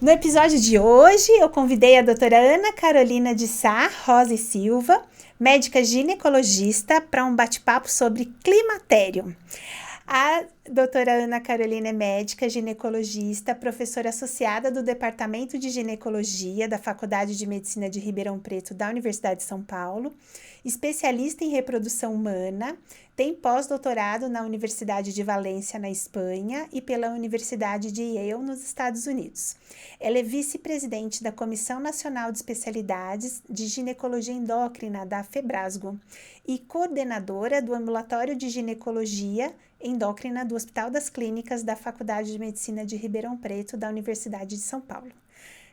No episódio de hoje, eu convidei a doutora Ana Carolina de Sá Rosa e Silva, médica ginecologista, para um bate-papo sobre climatério. A doutora Ana Carolina é médica ginecologista, professora associada do Departamento de Ginecologia da Faculdade de Medicina de Ribeirão Preto da Universidade de São Paulo, especialista em reprodução humana, tem pós-doutorado na Universidade de Valência, na Espanha, e pela Universidade de Yale, nos Estados Unidos. Ela é vice-presidente da Comissão Nacional de Especialidades de Ginecologia Endócrina da FEBRASGO e coordenadora do Ambulatório de Ginecologia Endócrina do Hospital das Clínicas da Faculdade de Medicina de Ribeirão Preto da Universidade de São Paulo.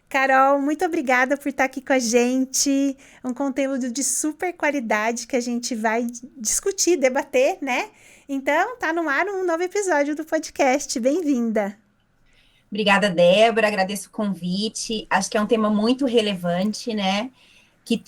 Carol, muito obrigada por estar aqui com a gente, um conteúdo de super qualidade que a gente vai discutir, debater, né? Então, tá no ar um novo episódio do podcast, bem-vinda. Obrigada, Débora, agradeço o convite, acho que é um tema muito relevante, né, que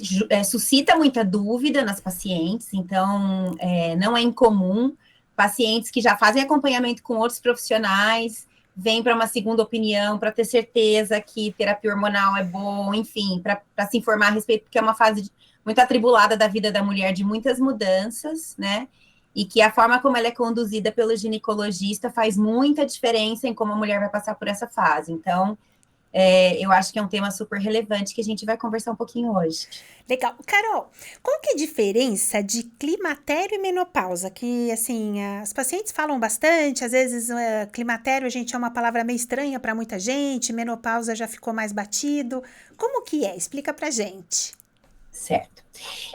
suscita muita dúvida nas pacientes, então não é incomum pacientes que já fazem acompanhamento com outros profissionais, vêm para uma segunda opinião, para ter certeza que terapia hormonal é bom, enfim, para se informar a respeito, porque é uma fase muito atribulada da vida da mulher, de muitas mudanças, né? E que a forma como ela é conduzida pelo ginecologista faz muita diferença em como a mulher vai passar por essa fase. Então, eu acho que é um tema super relevante que a gente vai conversar um pouquinho hoje. Legal. Carol, qual que é a diferença de climatério e menopausa? Que, assim, as pacientes falam bastante, às vezes climatério a gente é uma palavra meio estranha para muita gente, menopausa já ficou mais batido. Como que é? Explica pra gente. Certo.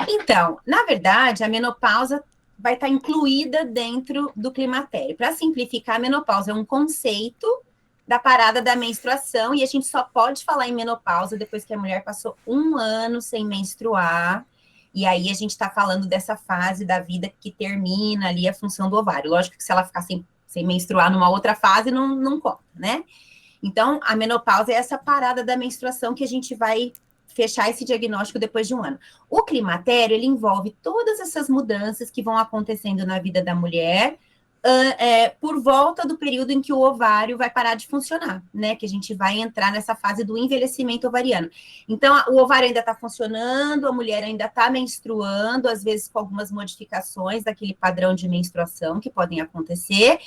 Então, na verdade, a menopausa vai estar incluída dentro do climatério. Para simplificar, a menopausa é um conceito da parada da menstruação, e a gente só pode falar em menopausa depois que a mulher passou 1 ano sem menstruar, e aí a gente está falando dessa fase da vida que termina ali a função do ovário. Lógico que se ela ficar sem menstruar numa outra fase, não conta, né? Então, a menopausa é essa parada da menstruação que a gente vai fechar esse diagnóstico depois de 1 ano. O climatério, ele envolve todas essas mudanças que vão acontecendo na vida da mulher, por volta do período em que o ovário vai parar de funcionar, né? Que a gente vai entrar nessa fase do envelhecimento ovariano. Então, o ovário ainda está funcionando, a mulher ainda está menstruando, às vezes com algumas modificações daquele padrão de menstruação que podem acontecer.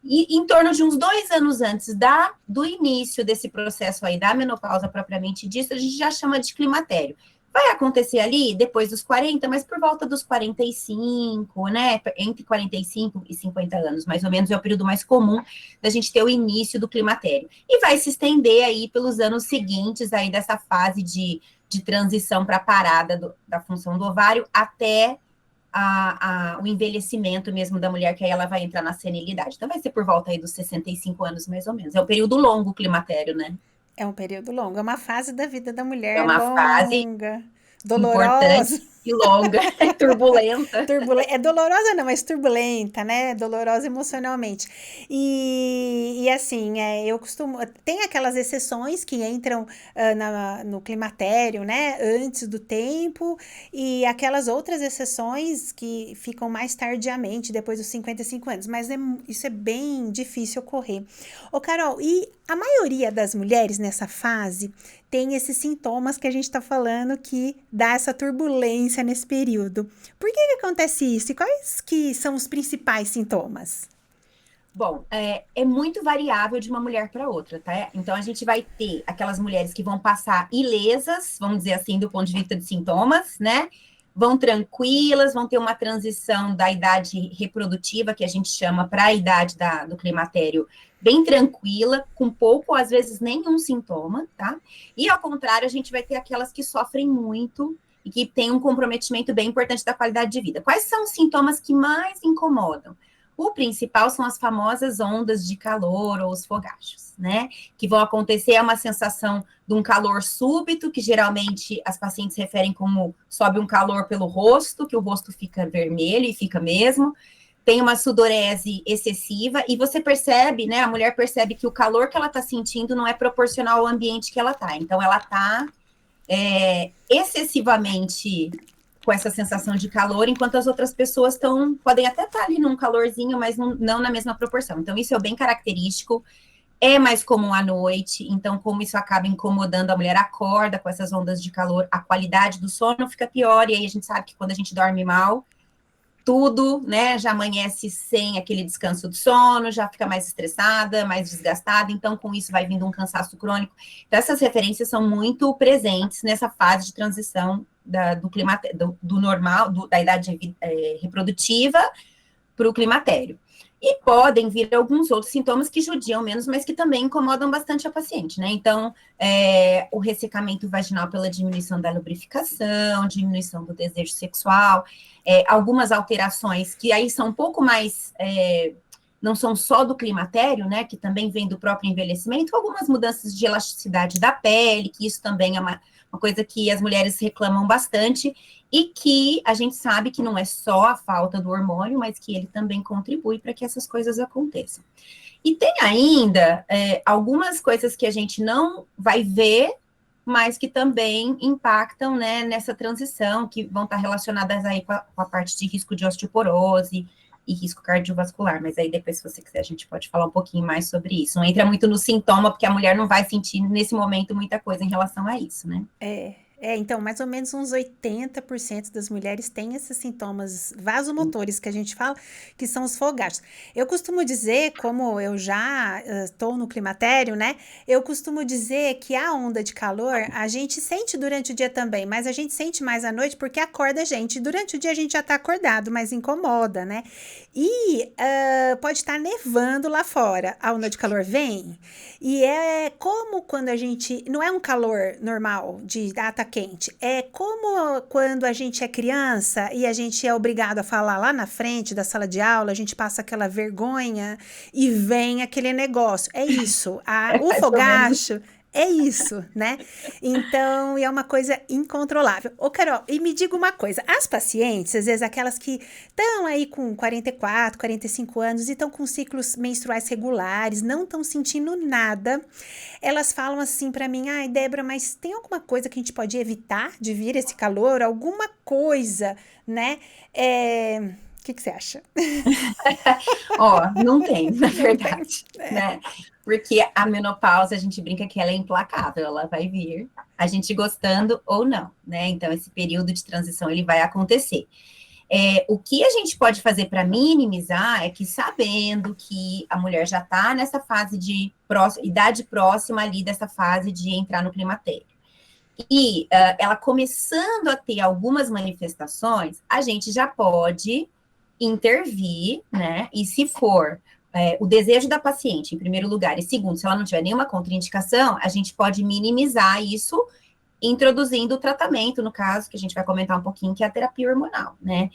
E em torno de uns 2 anos antes do início desse processo aí, da menopausa propriamente dito, a gente já chama de climatério. Vai acontecer ali depois dos 40, mas por volta dos 45, né? Entre 45 e 50 anos, mais ou menos, é o período mais comum da gente ter o início do climatério. E vai se estender aí pelos anos seguintes aí dessa fase de transição para a parada da função do ovário até o envelhecimento mesmo da mulher, que aí ela vai entrar na senilidade. Então vai ser por volta aí dos 65 anos, mais ou menos. É um período longo o climatério, né? É um período longo, é uma fase da vida da É mulher uma fase longa, importante dolorosa. e longa, turbulenta. É dolorosa não, mas turbulenta, né? Dolorosa emocionalmente. E assim, eu costumo... Tem aquelas exceções que entram no climatério, né? Antes do tempo. E aquelas outras exceções que ficam mais tardiamente, depois dos 55 anos. Mas isso é bem difícil ocorrer. Ô, Carol, e a maioria das mulheres nessa fase tem esses sintomas que a gente está falando que dá essa turbulência nesse período. Por que acontece isso? E quais que são os principais sintomas? Bom, é muito variável de uma mulher para outra, tá? Então, a gente vai ter aquelas mulheres que vão passar ilesas, vamos dizer assim, do ponto de vista de sintomas, né? Vão tranquilas, vão ter uma transição da idade reprodutiva, que a gente chama, para a idade do climatério, bem tranquila, com pouco, às vezes, nenhum sintoma, tá? E, ao contrário, a gente vai ter aquelas que sofrem muito e que têm um comprometimento bem importante da qualidade de vida. Quais são os sintomas que mais incomodam? O principal são as famosas ondas de calor ou os fogachos, né? Que vão acontecer, é uma sensação de um calor súbito, que geralmente as pacientes referem como sobe um calor pelo rosto, que o rosto fica vermelho e fica mesmo. Tem uma sudorese excessiva e você percebe, né? A mulher percebe que o calor que ela está sentindo não é proporcional ao ambiente que ela está. Então, ela está excessivamente com essa sensação de calor, enquanto as outras pessoas podem até estar ali num calorzinho, mas não na mesma proporção. Então, isso é bem característico. É mais comum à noite, então, como isso acaba incomodando, a mulher acorda com essas ondas de calor, a qualidade do sono fica pior, e aí a gente sabe que quando a gente dorme mal, tudo, né, já amanhece sem aquele descanso do sono, já fica mais estressada, mais desgastada, então com isso vai vindo um cansaço crônico. Então essas referências são muito presentes nessa fase de transição do climatério, do normal, da idade reprodutiva para o climatério. E podem vir alguns outros sintomas que judiam menos, mas que também incomodam bastante a paciente, né? Então, o ressecamento vaginal pela diminuição da lubrificação, diminuição do desejo sexual, algumas alterações que aí são um pouco mais, não são só do climatério, né? Que também vem do próprio envelhecimento, algumas mudanças de elasticidade da pele, que isso também é uma coisa que as mulheres reclamam bastante, e que a gente sabe que não é só a falta do hormônio, mas que ele também contribui para que essas coisas aconteçam. E tem ainda algumas coisas que a gente não vai ver, mas que também impactam, né, nessa transição, que vão estar relacionadas aí com a parte de risco de osteoporose e risco cardiovascular, mas aí depois, se você quiser, a gente pode falar um pouquinho mais sobre isso. Não entra muito no sintoma, porque a mulher não vai sentir, nesse momento, muita coisa em relação a isso, né? Então, mais ou menos uns 80% das mulheres têm esses sintomas vasomotores que a gente fala, que são os fogatos. Eu costumo dizer, como eu já estou no climatério, né? Eu costumo dizer que a onda de calor a gente sente durante o dia também, mas a gente sente mais à noite porque acorda a gente. Durante o dia a gente já está acordado, mas incomoda, né? E pode estar nevando lá fora. A onda de calor vem e é como quando a gente... Não é um calor normal de data quente. É como quando a gente é criança e a gente é obrigado a falar lá na frente da sala de aula, a gente passa aquela vergonha e vem aquele negócio. É isso. O fogacho é isso, né? Então, é uma coisa incontrolável. Ô, Carol, e me diga uma coisa. As pacientes, às vezes aquelas que estão aí com 44, 45 anos e estão com ciclos menstruais regulares, não estão sentindo nada, elas falam assim pra mim, ai, Débora, mas tem alguma coisa que a gente pode evitar de vir esse calor? Alguma coisa, né? O que você acha? Não tem, na verdade, né? Porque a menopausa, a gente brinca que ela é implacável, ela vai vir, a gente gostando ou não, né? Então, esse período de transição, ele vai acontecer. O que a gente pode fazer para minimizar é que, sabendo que a mulher já está nessa fase de idade próxima ali dessa fase de entrar no climatério, e ela começando a ter algumas manifestações, a gente já pode intervir, né? E se for o desejo da paciente, em primeiro lugar, e segundo, se ela não tiver nenhuma contraindicação, a gente pode minimizar isso introduzindo o tratamento, no caso, que a gente vai comentar um pouquinho, que é a terapia hormonal, né?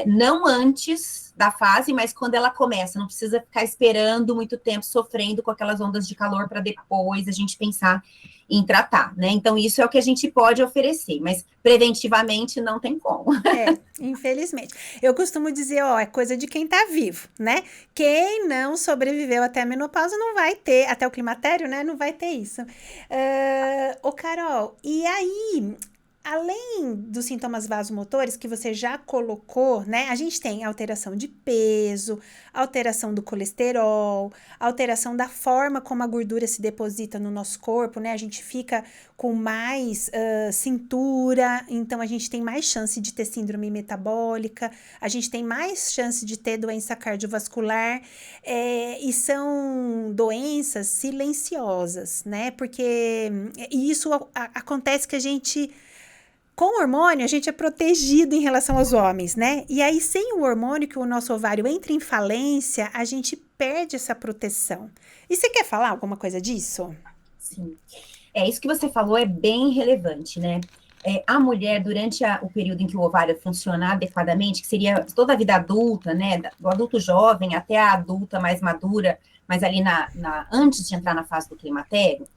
Não antes da fase, mas quando ela começa, não precisa ficar esperando muito tempo, sofrendo com aquelas ondas de calor para depois a gente pensar em tratar, né? Então, isso é o que a gente pode oferecer, mas preventivamente não tem como. Infelizmente. Eu costumo dizer, é coisa de quem tá vivo, né? Quem não sobreviveu até a menopausa não vai ter, até o climatério, né? Não vai ter isso. Carol, e aí... Além dos sintomas vasomotores que você já colocou, né? A gente tem alteração de peso, alteração do colesterol, alteração da forma como a gordura se deposita no nosso corpo, né? A gente fica com mais cintura, então a gente tem mais chance de ter síndrome metabólica, a gente tem mais chance de ter doença cardiovascular, e são doenças silenciosas, né? Porque isso acontece que a gente... Com o hormônio, a gente é protegido em relação aos homens, né? E aí, sem o hormônio, que o nosso ovário entra em falência, a gente perde essa proteção. E você quer falar alguma coisa disso? Sim. Isso que você falou é bem relevante, né? A mulher, durante o período em que o ovário funciona adequadamente, que seria toda a vida adulta, né? Do adulto jovem até a adulta mais madura, mas ali antes de entrar na fase do climatério,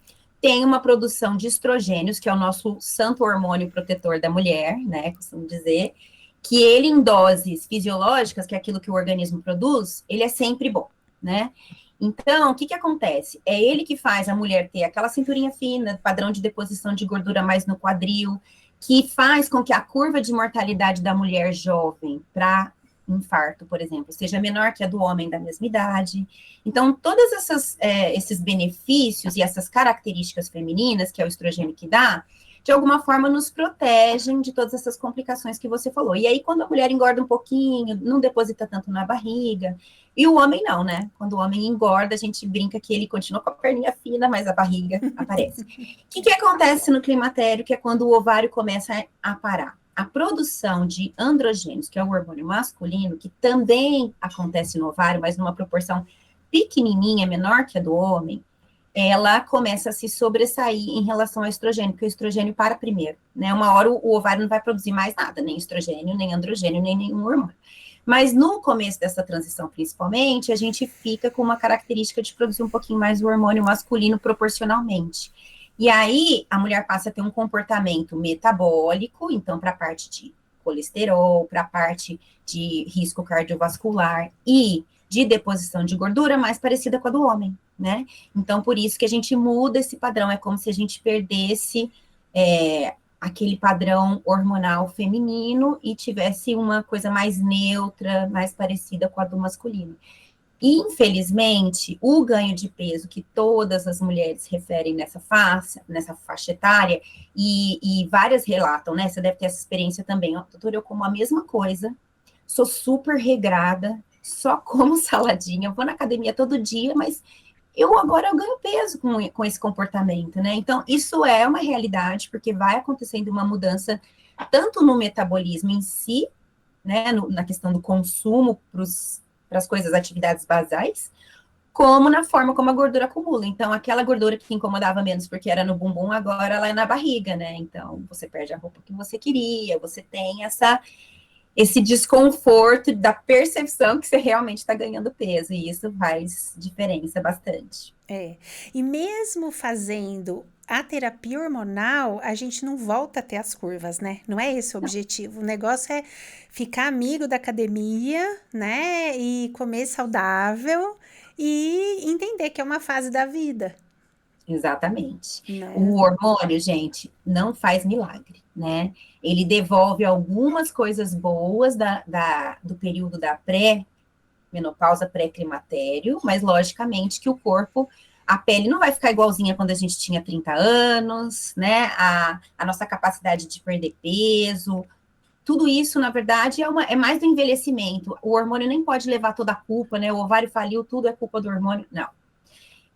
tem uma produção de estrogênios, que é o nosso santo hormônio protetor da mulher, né, costumo dizer, que ele em doses fisiológicas, que é aquilo que o organismo produz, ele é sempre bom, né? Então, o que acontece? É ele que faz a mulher ter aquela cinturinha fina, padrão de deposição de gordura mais no quadril, que faz com que a curva de mortalidade da mulher jovem para infarto, por exemplo, seja menor que a do homem da mesma idade. Então, todos esses benefícios e essas características femininas que é o estrogênio que dá, de alguma forma nos protegem de todas essas complicações que você falou. E aí, quando a mulher engorda um pouquinho, não deposita tanto na barriga, e o homem não, né? Quando o homem engorda, a gente brinca que ele continua com a perninha fina, mas a barriga aparece. O que acontece no climatério, que é quando o ovário começa a parar? A produção de androgênios, que é o hormônio masculino, que também acontece no ovário, mas numa proporção pequenininha, menor que a do homem, ela começa a se sobressair em relação ao estrogênio, porque o estrogênio para primeiro, né? Uma hora o ovário não vai produzir mais nada, nem estrogênio, nem androgênio, nem nenhum hormônio. Mas no começo dessa transição, principalmente, a gente fica com uma característica de produzir um pouquinho mais o hormônio masculino proporcionalmente. E aí, a mulher passa a ter um comportamento metabólico, então, para a parte de colesterol, para a parte de risco cardiovascular e de deposição de gordura mais parecida com a do homem, né? Então, por isso que a gente muda esse padrão, é como se a gente perdesse aquele padrão hormonal feminino e tivesse uma coisa mais neutra, mais parecida com a do masculino. E, infelizmente, o ganho de peso que todas as mulheres referem nessa faixa etária, e várias relatam, né? Você deve ter essa experiência também. Ó, doutora, eu como a mesma coisa, sou super regrada, só como saladinha, vou na academia todo dia, mas agora eu ganho peso com esse comportamento, né? Então, isso é uma realidade, porque vai acontecendo uma mudança tanto no metabolismo em si, né? Na questão do consumo para as coisas, atividades basais, como na forma como a gordura acumula. Então, aquela gordura que incomodava menos porque era no bumbum, agora ela é na barriga, né? Então, você perde a roupa que você queria, você tem esse desconforto da percepção que você realmente está ganhando peso, e isso faz diferença bastante. E mesmo fazendo a terapia hormonal, a gente não volta a ter as curvas, né? Não é esse o objetivo. O negócio é ficar amigo da academia, né? E comer saudável e entender que é uma fase da vida. Exatamente. Né? O hormônio, gente, não faz milagre, né? Ele devolve algumas coisas boas do período da pré-menopausa, pré-climatério, mas logicamente que o corpo, a pele não vai ficar igualzinha quando a gente tinha 30 anos, né? A nossa capacidade de perder peso, tudo isso, na verdade, é mais do envelhecimento. O hormônio nem pode levar toda a culpa, né? O ovário faliu, tudo é culpa do hormônio. Não.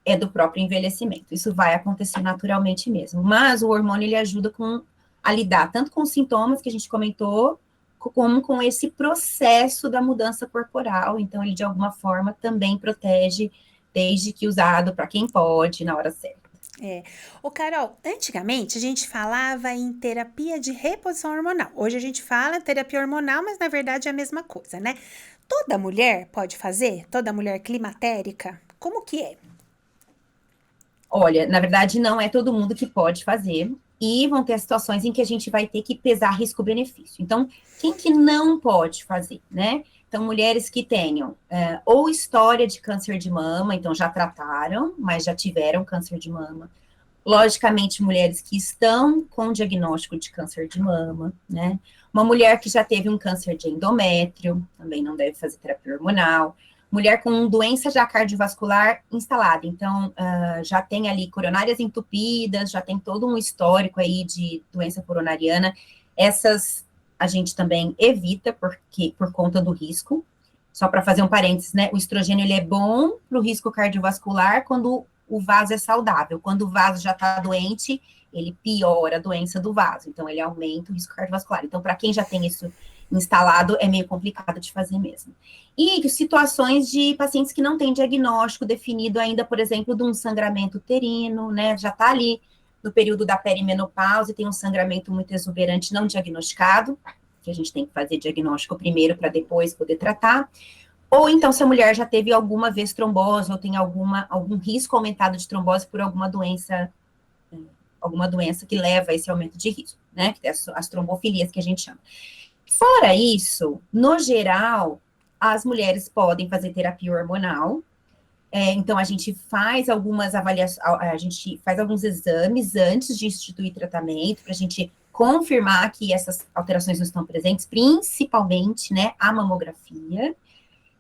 É do próprio envelhecimento. Isso vai acontecer naturalmente mesmo. Mas o hormônio, ele ajuda a lidar tanto com os sintomas que a gente comentou, como com esse processo da mudança corporal. Então, ele, de alguma forma, também protege, desde que usado para quem pode, na hora certa. Ô, Carol, antigamente a gente falava em terapia de reposição hormonal. Hoje a gente fala terapia hormonal, mas na verdade é a mesma coisa, né? Toda mulher pode fazer? Toda mulher climatérica? Como que é? Olha, na verdade, não é todo mundo que pode fazer, e vão ter situações em que a gente vai ter que pesar risco-benefício. Então, quem que não pode fazer, né? Então, mulheres que tenham ou história de câncer de mama, então já trataram, mas já tiveram câncer de mama. Logicamente, mulheres que estão com diagnóstico de câncer de mama, né? Uma mulher que já teve um câncer de endométrio, também não deve fazer terapia hormonal. Mulher com doença já cardiovascular instalada, então já tem ali coronárias entupidas, já tem todo um histórico aí de doença coronariana. Essas a gente também evita por conta do risco. Só para fazer um parênteses, né? O estrogênio ele é bom para o risco cardiovascular quando o vaso é saudável. Quando o vaso já está doente, ele piora a doença do vaso. Então, ele aumenta o risco cardiovascular. Então, para quem já tem isso instalado, é meio complicado de fazer mesmo. E situações de pacientes que não têm diagnóstico definido ainda, por exemplo, de um sangramento uterino, né? Já está ali no período da perimenopausa e tem um sangramento muito exuberante não diagnosticado, que a gente tem que fazer diagnóstico primeiro para depois poder tratar. Ou então, se a mulher já teve alguma vez trombose, ou tem algum risco aumentado de trombose por alguma doença que leva a esse aumento de risco, né? Que é as trombofilias que a gente chama. Fora isso, no geral, as mulheres podem fazer terapia hormonal. Então, a gente faz algumas avaliações, a gente faz alguns exames antes de instituir tratamento, para a gente confirmar que essas alterações não estão presentes, principalmente, né, a mamografia,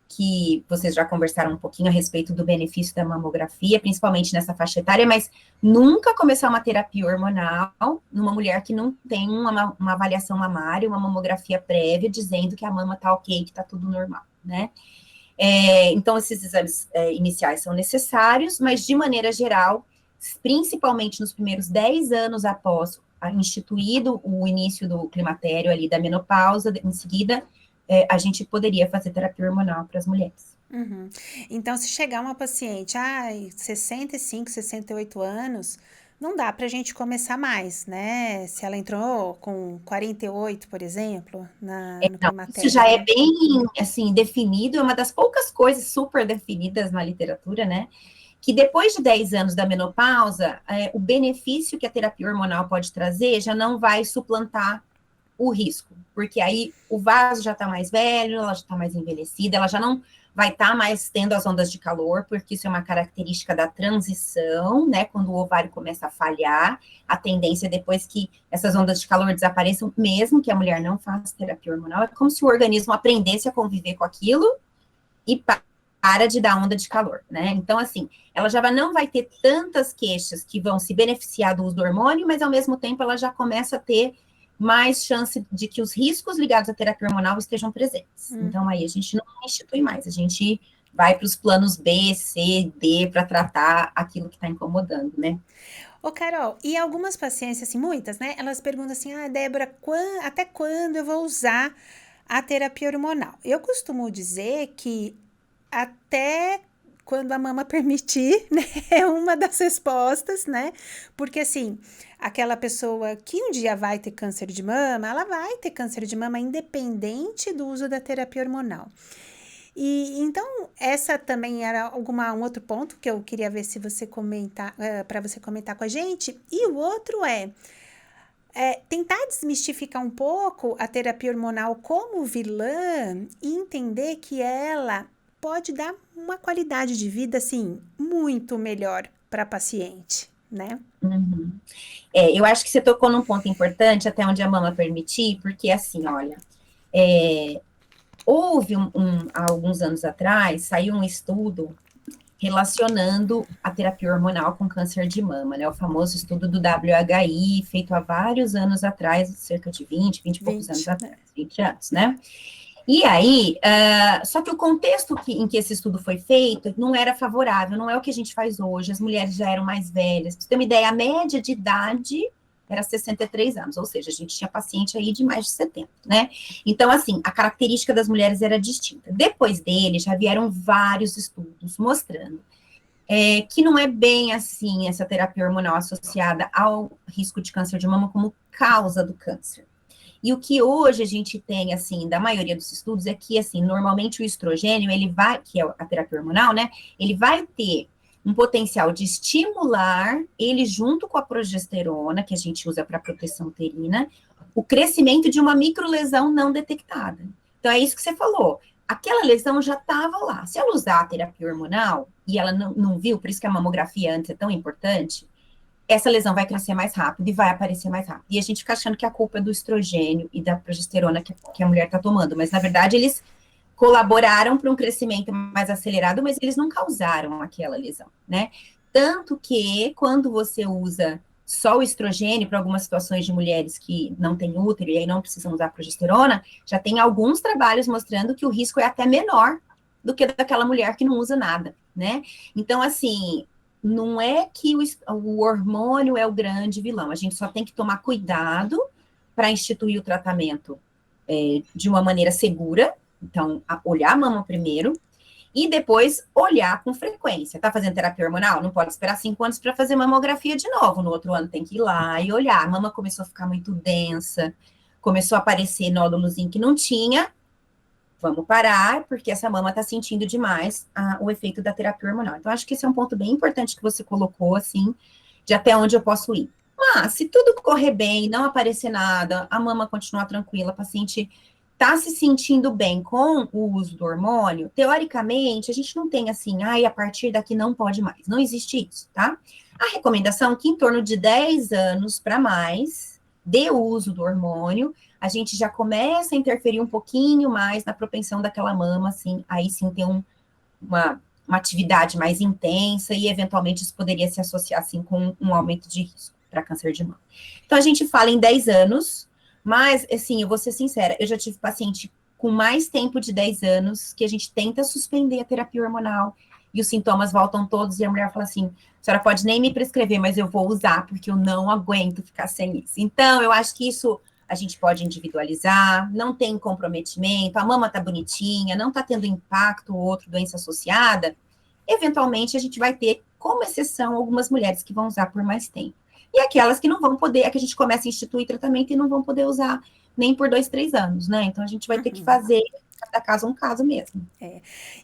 que vocês já conversaram um pouquinho a respeito do benefício da mamografia, principalmente nessa faixa etária, mas nunca começar uma terapia hormonal numa mulher que não tem uma avaliação mamária, uma mamografia prévia, dizendo que a mama tá ok, que tá tudo normal, né? Então, esses exames iniciais são necessários, mas de maneira geral, principalmente nos primeiros 10 anos após instituído o início do climatério ali da menopausa, em seguida, a gente poderia fazer terapia hormonal para as mulheres. Uhum. Então, se chegar uma paciente, 65, 68 anos, não dá pra gente começar mais, né? Se ela entrou com 48, por exemplo, no Então, isso climatério, já é né? bem, assim, definido, é uma das poucas coisas super definidas na literatura, né? Que depois de 10 anos da menopausa, o benefício que a terapia hormonal pode trazer já não vai suplantar o risco, porque aí o vaso já está mais velho, ela já está mais envelhecida, ela já não vai estar mais tendo as ondas de calor, porque isso é uma característica da transição, né? Quando o ovário começa a falhar, a tendência é depois que essas ondas de calor desapareçam, mesmo que a mulher não faça terapia hormonal, é como se o organismo aprendesse a conviver com aquilo e para de dar onda de calor, né? Então, assim, ela já não vai ter tantas queixas que vão se beneficiar do uso do hormônio, mas ao mesmo tempo ela já começa a ter mais chance de que os riscos ligados à terapia hormonal estejam presentes. Então, aí a gente não institui mais, a gente vai para os planos B, C, D para tratar aquilo que está incomodando, né? Ô, Carol, e algumas pacientes, assim, muitas, né? Elas perguntam assim, Débora, até quando eu vou usar a terapia hormonal? Eu costumo dizer que até quando a mama permitir, né? É uma das respostas, né? Porque, assim, aquela pessoa que um dia vai ter câncer de mama, ela vai ter câncer de mama independente do uso da terapia hormonal. E então, essa também era um outro ponto que eu queria ver se você comentar, para você comentar com a gente. E o outro tentar desmistificar um pouco a terapia hormonal como vilã e entender que ela pode dar uma qualidade de vida, assim, muito melhor para a paciente, né? Uhum. Eu acho que você tocou num ponto importante, até onde a mama permitir, porque assim, olha, houve há alguns anos atrás, saiu um estudo relacionando a terapia hormonal com câncer de mama, né? O famoso estudo do WHI, feito há vários anos atrás, cerca de 20 e poucos anos atrás, 20 anos, né? E aí, só que o contexto em que esse estudo foi feito não era favorável, não é o que a gente faz hoje, as mulheres já eram mais velhas. Pra você ter uma ideia, a média de idade era 63 anos, ou seja, a gente tinha paciente aí de mais de 70, né? Então, assim, a característica das mulheres era distinta. Depois dele, já vieram vários estudos mostrando que não é bem assim essa terapia hormonal associada ao risco de câncer de mama como causa do câncer. E o que hoje a gente tem, assim, da maioria dos estudos, é que, assim, normalmente o estrogênio, ele vai, que é a terapia hormonal, né, ele vai ter um potencial de estimular, ele junto com a progesterona, que a gente usa para proteção uterina, o crescimento de uma microlesão não detectada. Então, é isso que você falou. Aquela lesão já estava lá. Se ela usar a terapia hormonal, e ela não viu, por isso que a mamografia antes é tão importante, essa lesão vai crescer mais rápido e vai aparecer mais rápido. E a gente fica achando que a culpa é do estrogênio e da progesterona que a mulher está tomando, mas na verdade eles colaboraram para um crescimento mais acelerado, mas eles não causaram aquela lesão, né? Tanto que quando você usa só o estrogênio para algumas situações de mulheres que não têm útero e aí não precisam usar progesterona, já tem alguns trabalhos mostrando que o risco é até menor do que daquela mulher que não usa nada, né? Então, assim, não é que o hormônio é o grande vilão, a gente só tem que tomar cuidado para instituir o tratamento de uma maneira segura, então, olhar a mama primeiro, e depois olhar com frequência. Tá fazendo terapia hormonal? Não pode esperar 5 anos para fazer mamografia de novo, no outro ano tem que ir lá e olhar. A mama começou a ficar muito densa, começou a aparecer nódulozinho que não tinha, vamos parar, porque essa mama está sentindo demais o efeito da terapia hormonal. Então, acho que esse é um ponto bem importante que você colocou, assim, de até onde eu posso ir. Mas, se tudo correr bem, não aparecer nada, a mama continuar tranquila, a paciente está se sentindo bem com o uso do hormônio, teoricamente, a gente não tem assim, a partir daqui não pode mais. Não existe isso, tá? A recomendação é que em torno de 10 anos para mais, de uso do hormônio, a gente já começa a interferir um pouquinho mais na propensão daquela mama, assim, aí sim ter uma atividade mais intensa e, eventualmente, isso poderia se associar, assim, com um aumento de risco para câncer de mama. Então, a gente fala em 10 anos, mas, assim, eu vou ser sincera, eu já tive paciente com mais tempo de 10 anos que a gente tenta suspender a terapia hormonal e os sintomas voltam todos e a mulher fala assim, a senhora pode nem me prescrever, mas eu vou usar porque eu não aguento ficar sem isso. Então, eu acho que isso a gente pode individualizar, não tem comprometimento, a mama tá bonitinha, não tá tendo impacto ou outra doença associada, eventualmente a gente vai ter, como exceção, algumas mulheres que vão usar por mais tempo. E aquelas que não vão poder, é que a gente começa a instituir tratamento e não vão poder usar nem por 2, 3 anos, né? Então a gente vai ter que fazer cada caso um caso mesmo.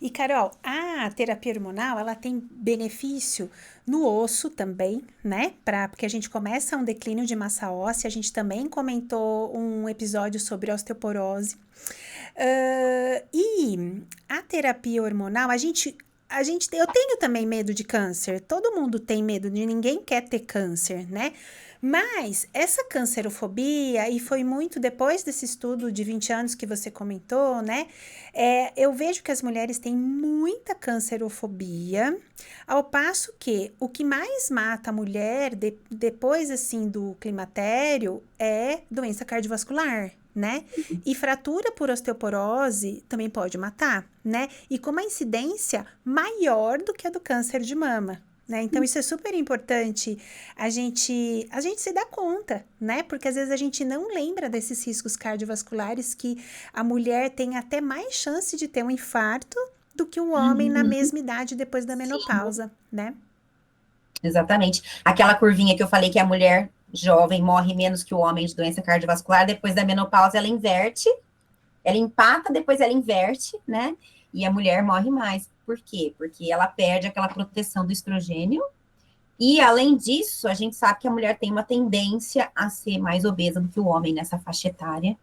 E, Carol, a terapia hormonal, ela tem benefício no osso também, né? Porque a gente começa um declínio de massa óssea, a gente também comentou um episódio sobre osteoporose. E a terapia hormonal, eu tenho também medo de câncer, todo mundo tem medo, ninguém quer ter câncer, né? Mas essa cancerofobia, e foi muito depois desse estudo de 20 anos que você comentou, né? Eu vejo que as mulheres têm muita cancerofobia, ao passo que o que mais mata a mulher depois, assim, do climatério é doença cardiovascular, né? E fratura por osteoporose também pode matar, né? E com uma incidência maior do que a do câncer de mama. Né? Então, isso é super importante a gente se dar conta, né? Porque às vezes a gente não lembra desses riscos cardiovasculares que a mulher tem até mais chance de ter um infarto do que o homem na mesma idade depois da menopausa, né? Exatamente. Aquela curvinha que eu falei que a mulher jovem morre menos que o homem de doença cardiovascular, depois da menopausa ela inverte, ela empata, depois ela inverte, né? E a mulher morre mais. Por quê? Porque ela perde aquela proteção do estrogênio. E, além disso, a gente sabe que a mulher tem uma tendência a ser mais obesa do que o homem nessa faixa etária.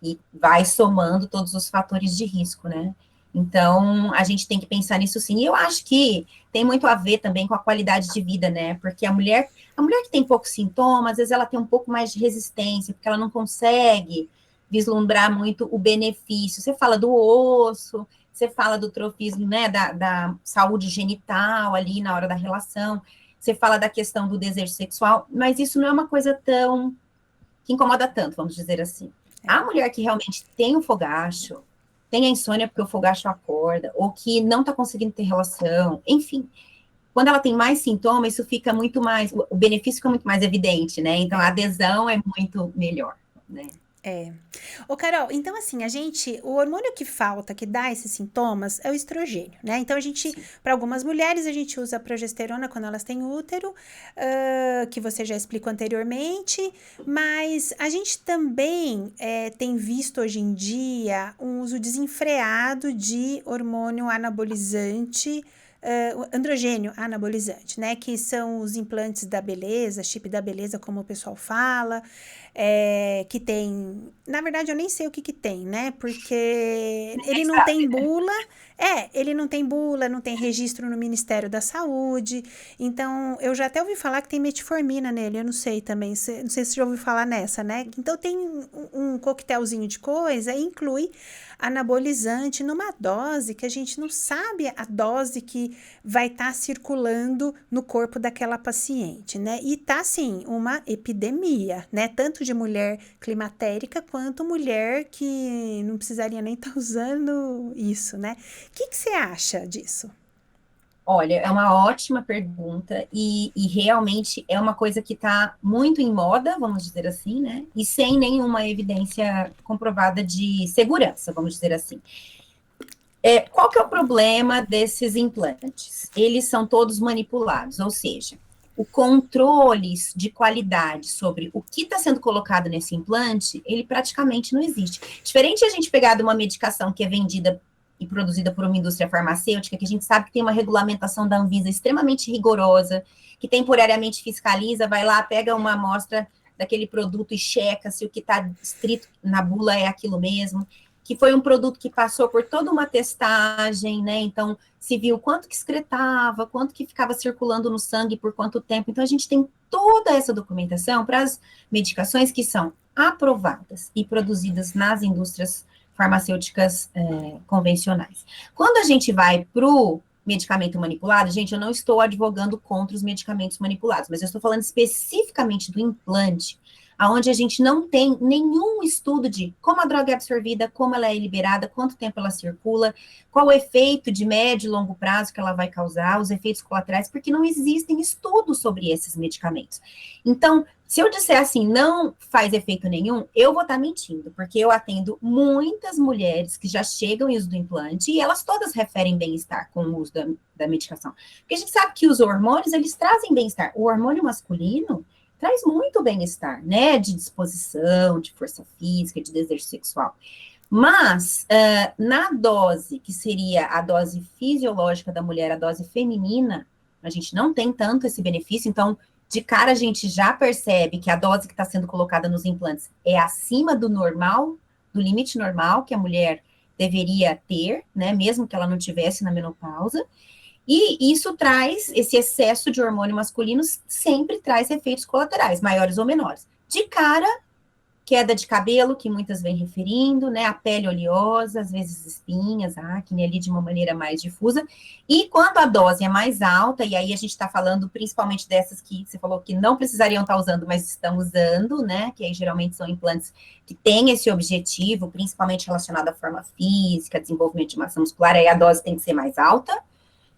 E vai somando todos os fatores de risco, né? Então, a gente tem que pensar nisso sim. E eu acho que tem muito a ver também com a qualidade de vida, né? Porque a mulher que tem poucos sintomas, às vezes ela tem um pouco mais de resistência, porque ela não consegue vislumbrar muito o benefício. Você fala do osso, você fala do trofismo, né? Da saúde genital ali na hora da relação, você fala da questão do desejo sexual, mas isso não é uma coisa tão que incomoda tanto, vamos dizer assim. A mulher que realmente tem o fogacho, tem a insônia porque o fogacho acorda, ou que não está conseguindo ter relação, enfim. Quando ela tem mais sintomas, isso fica muito mais, o benefício fica muito mais evidente, né? Então, a adesão é muito melhor, né? Ô, Carol, então assim, o hormônio que falta, que dá esses sintomas, é o estrogênio, né? Então, para algumas mulheres, a gente usa a progesterona quando elas têm útero, que você já explicou anteriormente, mas a gente também tem visto hoje em dia um uso desenfreado de hormônio anabolizante, androgênio anabolizante, né? Que são os implantes da beleza, chip da beleza, como o pessoal fala, que tem... Na verdade, eu nem sei o que tem, né? Porque ele não tem bula... ele não tem bula, não tem registro no Ministério da Saúde. Então, eu já até ouvi falar que tem metformina nele, eu não sei também. Não sei se você já ouviu falar nessa, né? Então, tem um coquetelzinho de coisa e inclui anabolizante numa dose que a gente não sabe a dose que vai estar circulando no corpo daquela paciente, né? E tá, assim, uma epidemia, né? Tanto de mulher climatérica quanto mulher que não precisaria nem estar usando isso, né? O que você acha disso? Olha, é uma ótima pergunta e realmente é uma coisa que está muito em moda, vamos dizer assim, né? E sem nenhuma evidência comprovada de segurança, vamos dizer assim. Qual que é o problema desses implantes? Eles são todos manipulados, ou seja, o controle de qualidade sobre o que está sendo colocado nesse implante, ele praticamente não existe. Diferente de a gente pegar de uma medicação que é vendida e produzida por uma indústria farmacêutica, que a gente sabe que tem uma regulamentação da Anvisa extremamente rigorosa, que temporariamente fiscaliza, vai lá, pega uma amostra daquele produto e checa se o que está escrito na bula é aquilo mesmo, que foi um produto que passou por toda uma testagem, né? Então, se viu quanto que excretava, quanto que ficava circulando no sangue, por quanto tempo. Então, a gente tem toda essa documentação para as medicações que são aprovadas e produzidas nas indústrias farmacêuticas convencionais. Quando a gente vai para o medicamento manipulado, gente, eu não estou advogando contra os medicamentos manipulados, mas eu estou falando especificamente do implante, onde a gente não tem nenhum estudo de como a droga é absorvida, como ela é liberada, quanto tempo ela circula, qual o efeito de médio e longo prazo que ela vai causar, os efeitos colaterais, porque não existem estudos sobre esses medicamentos. Então, se eu disser assim, não faz efeito nenhum, eu vou estar mentindo, porque eu atendo muitas mulheres que já chegam em uso do implante e elas todas referem bem-estar com o uso da medicação. Porque a gente sabe que os hormônios, eles trazem bem-estar. O hormônio masculino traz muito bem-estar, né? De disposição, de força física, de desejo sexual. Mas, na dose, que seria a dose fisiológica da mulher, a dose feminina, a gente não tem tanto esse benefício, então, de cara, a gente já percebe que a dose que está sendo colocada nos implantes é acima do normal, do limite normal que a mulher deveria ter, né? Mesmo que ela não tivesse na menopausa. E isso traz, esse excesso de hormônio masculino sempre traz efeitos colaterais, maiores ou menores. De cara, queda de cabelo, que muitas vêm referindo, né? A pele oleosa, às vezes espinhas, acne ali de uma maneira mais difusa. E quando a dose é mais alta, e aí a gente está falando principalmente dessas que você falou que não precisariam estar usando, mas estão usando, né? Que aí geralmente são implantes que têm esse objetivo, principalmente relacionado à forma física, desenvolvimento de massa muscular, aí a dose tem que ser mais alta.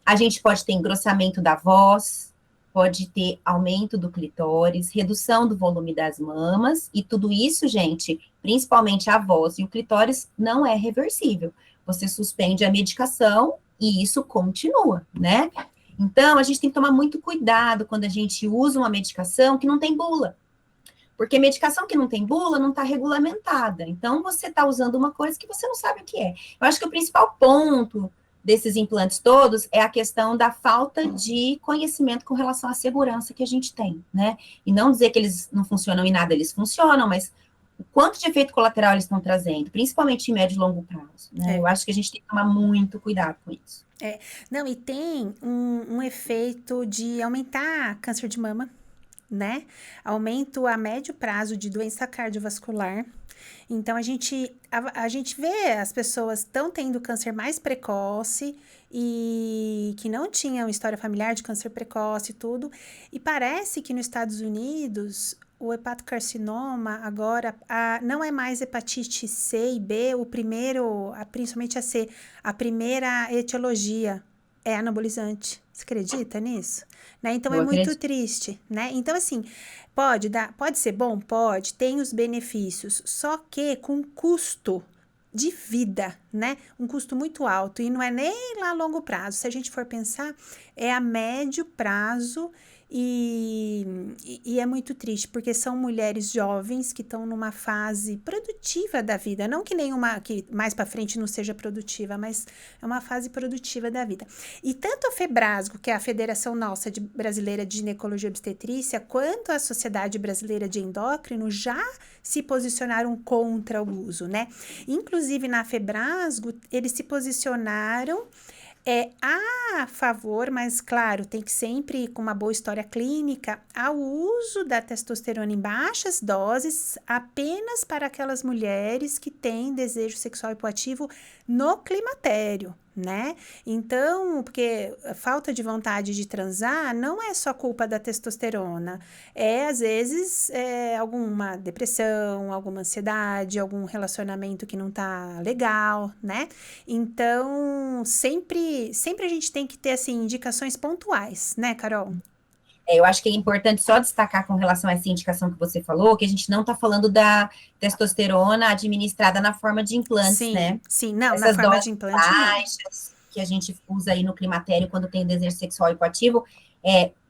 A gente pode ter engrossamento da voz, pode ter aumento do clitóris, redução do volume das mamas, e tudo isso, gente, principalmente a voz e o clitóris, não é reversível. Você suspende a medicação e isso continua, né? Então, a gente tem que tomar muito cuidado quando a gente usa uma medicação que não tem bula. Porque medicação que não tem bula não está regulamentada. Então, você está usando uma coisa que você não sabe o que é. Eu acho que o principal ponto desses implantes todos é a questão da falta de conhecimento com relação à segurança que a gente tem, né? E não dizer que eles não funcionam em nada, eles funcionam, mas o quanto de efeito colateral eles estão trazendo, principalmente em médio e longo prazo, né? Eu acho que a gente tem que tomar muito cuidado com isso. Não, e tem um efeito de aumentar câncer de mama, né? Aumento a médio prazo de doença cardiovascular. Então, a gente vê as pessoas estão tendo câncer mais precoce e que não tinham história familiar de câncer precoce e tudo. E parece que nos Estados Unidos, o hepatocarcinoma agora não é mais hepatite C e B, principalmente a C, a primeira etiologia é anabolizante. Você acredita nisso? Né? Então, Eu é muito acredito. triste, né? Então, assim, pode ser bom? Pode, tem os benefícios, só que com custo de vida, né? Um custo muito alto, e não é nem lá a longo prazo. Se a gente for pensar, é a médio prazo, e é muito triste, porque são mulheres jovens que estão numa fase produtiva da vida, não que nenhuma que mais para frente não seja produtiva, mas é uma fase produtiva da vida. E tanto a Febrasgo, que é a Federação Nossa Brasileira de Ginecologia e Obstetrícia, quanto a Sociedade Brasileira de Endócrino já se posicionaram contra o uso, né? Inclusive na Febrasgo, eles se posicionaram a favor, mas claro, tem que sempre com uma boa história clínica, ao uso da testosterona em baixas doses apenas para aquelas mulheres que têm desejo sexual hipoativo no climatério, né? Então, porque a falta de vontade de transar não é só culpa da testosterona, às vezes alguma depressão, alguma ansiedade, algum relacionamento que não tá legal, né? Então, sempre a gente tem que ter, assim, indicações pontuais, né, Carol? Eu acho que é importante só destacar com relação a essa indicação que você falou, que a gente não está falando da testosterona administrada na forma de implantes, né? Sim, não, na Essas forma de doses implante, não. baixas que a gente usa aí no climatério quando tem desejo sexual hipoativo,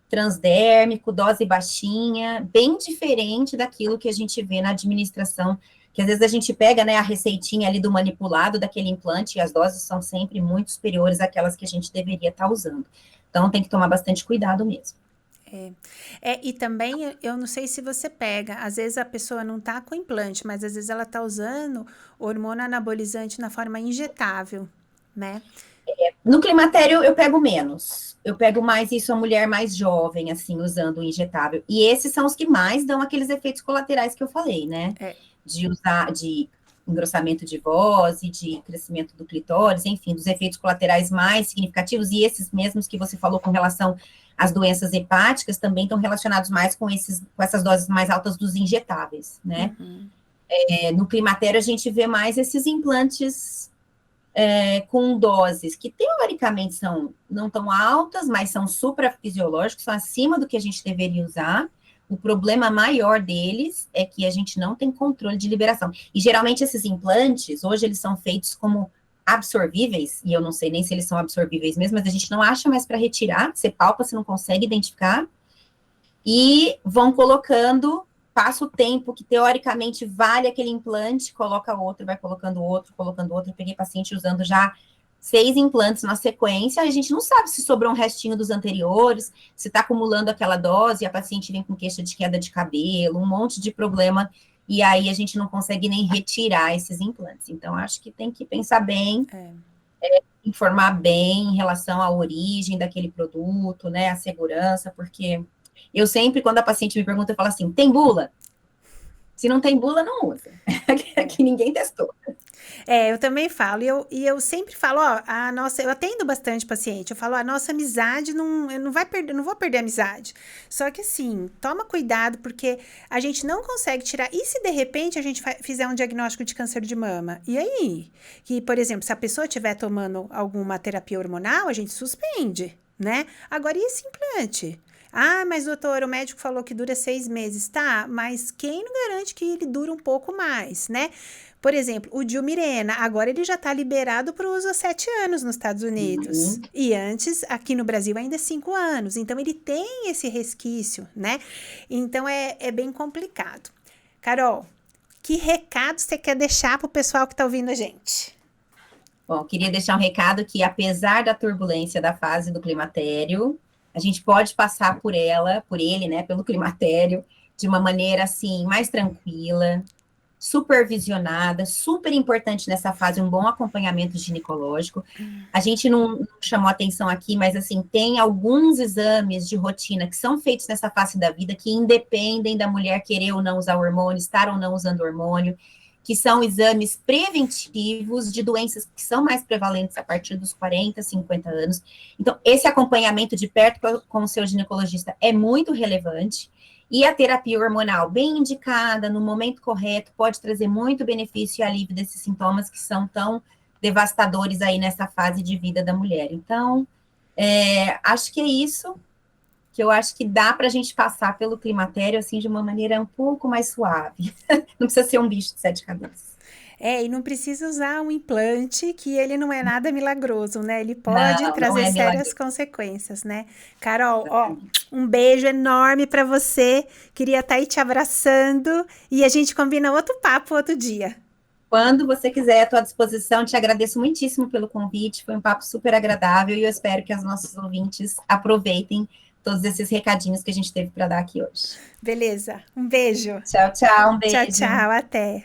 transdérmico, dose baixinha, bem diferente daquilo que a gente vê na administração, que às vezes a gente pega, né, a receitinha ali do manipulado daquele implante e as doses são sempre muito superiores àquelas que a gente deveria estar usando. Então, tem que tomar bastante cuidado mesmo. E também, eu não sei se você pega, às vezes a pessoa não tá com implante, mas às vezes ela tá usando hormônio anabolizante na forma injetável, né? No climatério eu pego menos. Eu pego mais isso a mulher mais jovem, assim, usando o injetável. E esses são os que mais dão aqueles efeitos colaterais que eu falei, né? De engrossamento de voz e de crescimento do clitóris, enfim, dos efeitos colaterais mais significativos. E esses mesmos que você falou com relação às doenças hepáticas também estão relacionados mais com essas doses mais altas dos injetáveis, né? Uhum. No climatério a gente vê mais esses implantes com doses que teoricamente não tão altas, mas são suprafisiológicos, são acima do que a gente deveria usar. O problema maior deles é que a gente não tem controle de liberação. E geralmente esses implantes, hoje eles são feitos como absorvíveis, e eu não sei nem se eles são absorvíveis mesmo, mas a gente não acha mais para retirar, você palpa, você não consegue identificar, e vão colocando, passa o tempo que teoricamente vale aquele implante, coloca outro, vai colocando outro. Eu peguei paciente usando já 6 implantes na sequência, a gente não sabe se sobrou um restinho dos anteriores, se está acumulando aquela dose, a paciente vem com queixa de queda de cabelo, um monte de problema, e aí a gente não consegue nem retirar esses implantes. Então, acho que tem que pensar bem, informar bem em relação à origem daquele produto, né, a segurança, porque eu sempre, quando a paciente me pergunta, eu falo assim, tem bula? Se não tem bula, não usa. Que ninguém testou. Eu também falo, e eu sempre falo, eu atendo bastante paciente, eu falo, a nossa amizade eu não vou perder a amizade. Só que assim, toma cuidado, porque a gente não consegue tirar, e se de repente a gente fizer um diagnóstico de câncer de mama? E aí? Que, por exemplo, se a pessoa estiver tomando alguma terapia hormonal, a gente suspende, né? Agora, e esse implante? Mas doutor, o médico falou que dura 6 meses, tá? Mas quem não garante que ele dura um pouco mais, né? Por exemplo, o Dilmirena, agora ele já tá liberado para o uso há 7 anos nos Estados Unidos. E antes, aqui no Brasil, ainda 5 anos. Então, ele tem esse resquício, né? Então, é bem complicado. Carol, que recado você quer deixar pro pessoal que tá ouvindo a gente? Bom, queria deixar um recado que, apesar da turbulência da fase do climatério, a gente pode passar por ele, né, pelo climatério, de uma maneira, assim, mais tranquila, supervisionada, super importante nessa fase, um bom acompanhamento ginecológico. A gente não chamou atenção aqui, mas, assim, tem alguns exames de rotina que são feitos nessa fase da vida que independem da mulher querer ou não usar hormônio, estar ou não usando hormônio, que são exames preventivos de doenças que são mais prevalentes a partir dos 40, 50 anos. Então, esse acompanhamento de perto com o seu ginecologista é muito relevante, e a terapia hormonal bem indicada, no momento correto, pode trazer muito benefício e alívio desses sintomas que são tão devastadores aí nessa fase de vida da mulher. Então, acho que é isso, que eu acho que dá para a gente passar pelo climatério, assim, de uma maneira um pouco mais suave. Não precisa ser um bicho de 7 cabeças. E não precisa usar um implante, que ele não é nada milagroso, né? Ele pode trazer sérias consequências, né? Carol, um beijo enorme para você. Queria estar aí te abraçando e a gente combina outro papo outro dia. Quando você quiser, à tua disposição, te agradeço muitíssimo pelo convite, foi um papo super agradável e eu espero que os nossos ouvintes aproveitem todos esses recadinhos que a gente teve para dar aqui hoje. Beleza, um beijo. Tchau, tchau, um beijo. Tchau, tchau, até.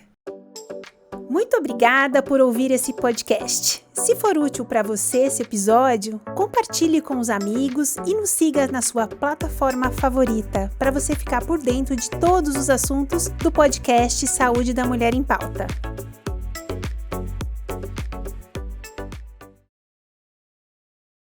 Muito obrigada por ouvir esse podcast. Se for útil para você esse episódio, compartilhe com os amigos e nos siga na sua plataforma favorita para você ficar por dentro de todos os assuntos do podcast Saúde da Mulher em Pauta.